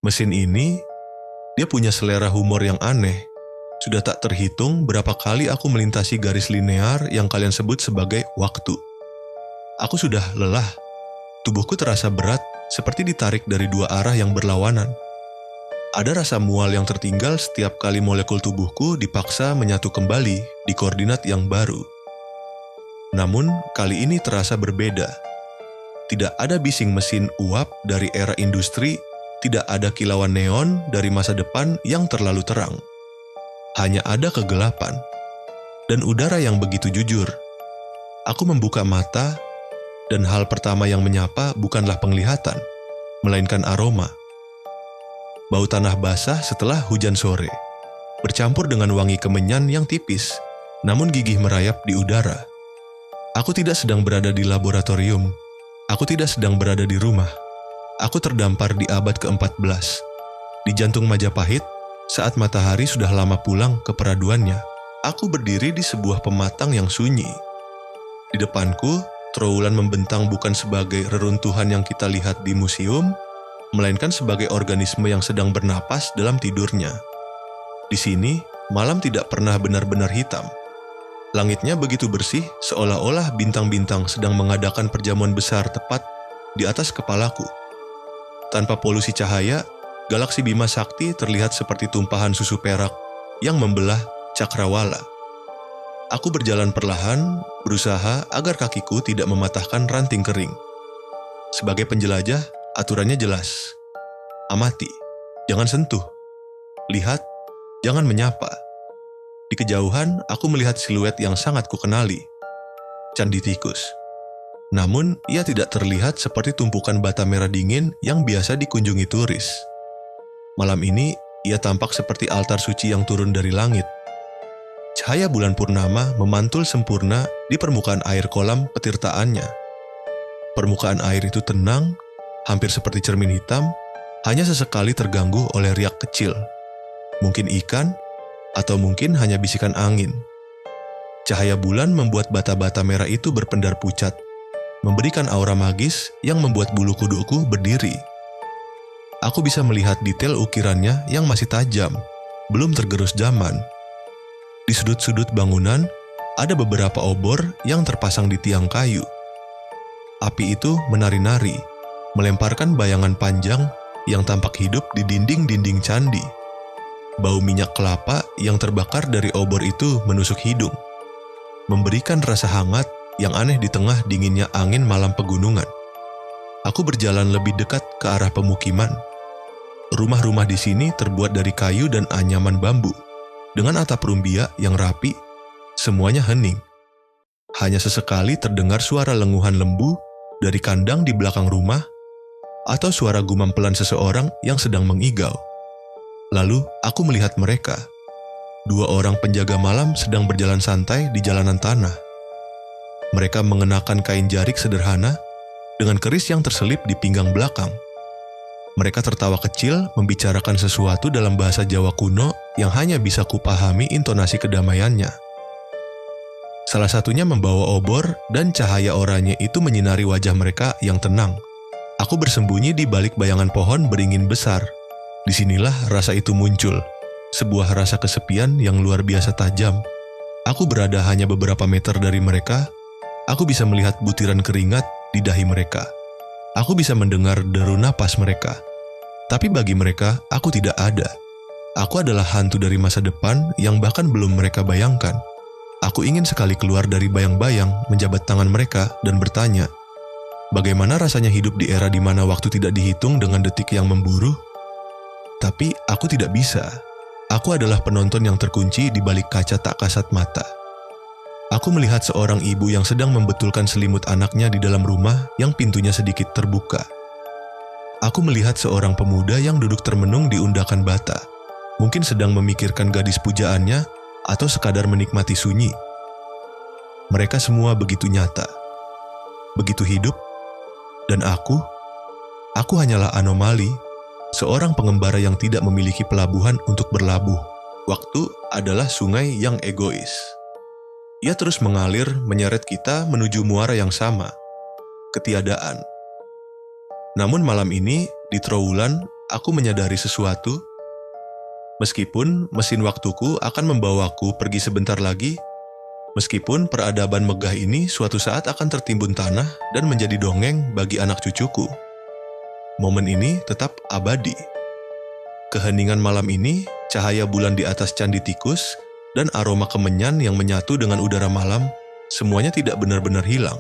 Mesin ini, dia punya selera humor yang aneh. Sudah tak terhitung berapa kali aku melintasi garis linear yang kalian sebut sebagai waktu. Aku sudah lelah. Tubuhku terasa berat, seperti ditarik dari dua arah yang berlawanan. Ada rasa mual yang tertinggal setiap kali molekul tubuhku dipaksa menyatu kembali di koordinat yang baru. Namun, kali ini terasa berbeda. Tidak ada bising mesin uap dari era industri, tidak ada kilauan neon dari masa depan yang terlalu terang. Hanya ada kegelapan dan udara yang begitu jujur. Aku membuka mata, dan hal pertama yang menyapa bukanlah penglihatan, melainkan aroma. Bau tanah basah setelah hujan sore, bercampur dengan wangi kemenyan yang tipis, namun gigih merayap di udara. Aku tidak sedang berada di laboratorium. Aku tidak sedang berada di rumah. Aku terdampar di abad ke-14, di jantung Majapahit, saat matahari sudah lama pulang ke peraduannya. Aku berdiri di sebuah pematang yang sunyi. Di depanku, trawulan membentang bukan sebagai reruntuhan yang kita lihat di museum, melainkan sebagai organisme yang sedang bernapas dalam tidurnya. Di sini, malam tidak pernah benar-benar hitam. Langitnya begitu bersih, seolah-olah bintang-bintang sedang mengadakan perjamuan besar tepat di atas kepalaku. Tanpa polusi cahaya, galaksi Bima Sakti terlihat seperti tumpahan susu perak yang membelah cakrawala. Aku berjalan perlahan, berusaha agar kakiku tidak mematahkan ranting kering. Sebagai penjelajah, aturannya jelas. Amati, jangan sentuh. Lihat, jangan menyapa. Di kejauhan, aku melihat siluet yang sangat kukenali. Candi Tikus. Namun, ia tidak terlihat seperti tumpukan bata merah dingin yang biasa dikunjungi turis. Malam ini, ia tampak seperti altar suci yang turun dari langit. Cahaya bulan purnama memantul sempurna di permukaan air kolam petirtaannya. Permukaan air itu tenang, hampir seperti cermin hitam, hanya sesekali terganggu oleh riak kecil. Mungkin ikan, atau mungkin hanya bisikan angin. Cahaya bulan membuat bata-bata merah itu berpendar pucat, memberikan aura magis yang membuat bulu kuduku berdiri. Aku bisa melihat detail ukirannya yang masih tajam, belum tergerus zaman. Di sudut-sudut bangunan, ada beberapa obor yang terpasang di tiang kayu. Api itu menari-nari, melemparkan bayangan panjang yang tampak hidup di dinding-dinding candi. Bau minyak kelapa yang terbakar dari obor itu menusuk hidung, memberikan rasa hangat yang aneh di tengah dinginnya angin malam pegunungan. Aku berjalan lebih dekat ke arah pemukiman. Rumah-rumah di sini terbuat dari kayu dan anyaman bambu, dengan atap rumbia yang rapi, semuanya hening. Hanya sesekali terdengar suara lenguhan lembu dari kandang di belakang rumah, atau suara gumam pelan seseorang yang sedang mengigau. Lalu, aku melihat mereka. Dua orang penjaga malam sedang berjalan santai di jalanan tanah. Mereka mengenakan kain jarik sederhana dengan keris yang terselip di pinggang belakang. Mereka tertawa kecil membicarakan sesuatu dalam bahasa Jawa kuno yang hanya bisa kupahami intonasi kedamaiannya. Salah satunya membawa obor dan cahaya oranye itu menyinari wajah mereka yang tenang. Aku bersembunyi di balik bayangan pohon beringin besar. Disinilah rasa itu muncul, sebuah rasa kesepian yang luar biasa tajam. Aku berada hanya beberapa meter dari mereka. Aku bisa melihat butiran keringat di dahi mereka. Aku bisa mendengar deru napas mereka. Tapi bagi mereka, aku tidak ada. Aku adalah hantu dari masa depan yang bahkan belum mereka bayangkan. Aku ingin sekali keluar dari bayang-bayang, menjabat tangan mereka, dan bertanya, bagaimana rasanya hidup di era di mana waktu tidak dihitung dengan detik yang memburu? Tapi aku tidak bisa. Aku adalah penonton yang terkunci di balik kaca tak kasat mata. Aku melihat seorang ibu yang sedang membetulkan selimut anaknya di dalam rumah yang pintunya sedikit terbuka. Aku melihat seorang pemuda yang duduk termenung di undakan bata, mungkin sedang memikirkan gadis pujaannya atau sekadar menikmati sunyi. Mereka semua begitu nyata, begitu hidup, dan aku hanyalah anomali, seorang pengembara yang tidak memiliki pelabuhan untuk berlabuh. Waktu adalah sungai yang egois. Ia terus mengalir menyeret kita menuju muara yang sama, ketiadaan. Namun malam ini, di trawulan, aku menyadari sesuatu. Meskipun mesin waktuku akan membawaku pergi sebentar lagi, meskipun peradaban megah ini suatu saat akan tertimbun tanah dan menjadi dongeng bagi anak cucuku, momen ini tetap abadi. Keheningan malam ini, cahaya bulan di atas candi tikus, dan aroma kemenyan yang menyatu dengan udara malam, semuanya tidak benar-benar hilang.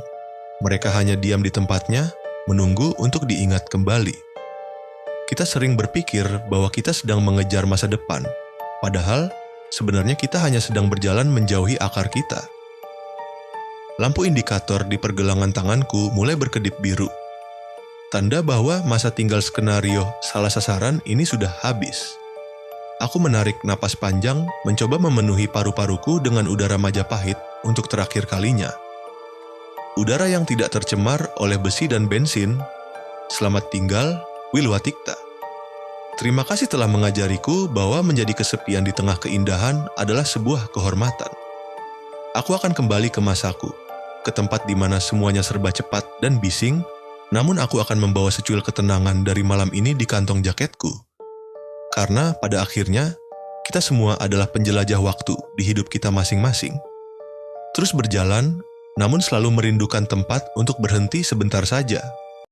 Mereka hanya diam di tempatnya, menunggu untuk diingat kembali. Kita sering berpikir bahwa kita sedang mengejar masa depan, padahal sebenarnya kita hanya sedang berjalan menjauhi akar kita. Lampu indikator di pergelangan tanganku mulai berkedip biru. Tanda bahwa masa tinggal skenario salah sasaran ini sudah habis. Aku menarik napas panjang, mencoba memenuhi paru-paruku dengan udara Majapahit untuk terakhir kalinya. Udara yang tidak tercemar oleh besi dan bensin. Selamat tinggal, Wilwatikta. Terima kasih telah mengajariku bahwa menjadi kesepian di tengah keindahan adalah sebuah kehormatan. Aku akan kembali ke masaku, ke tempat di mana semuanya serba cepat dan bising, namun aku akan membawa secuil ketenangan dari malam ini di kantong jaketku. Karena pada akhirnya, kita semua adalah penjelajah waktu di hidup kita masing-masing. Terus berjalan, namun selalu merindukan tempat untuk berhenti sebentar saja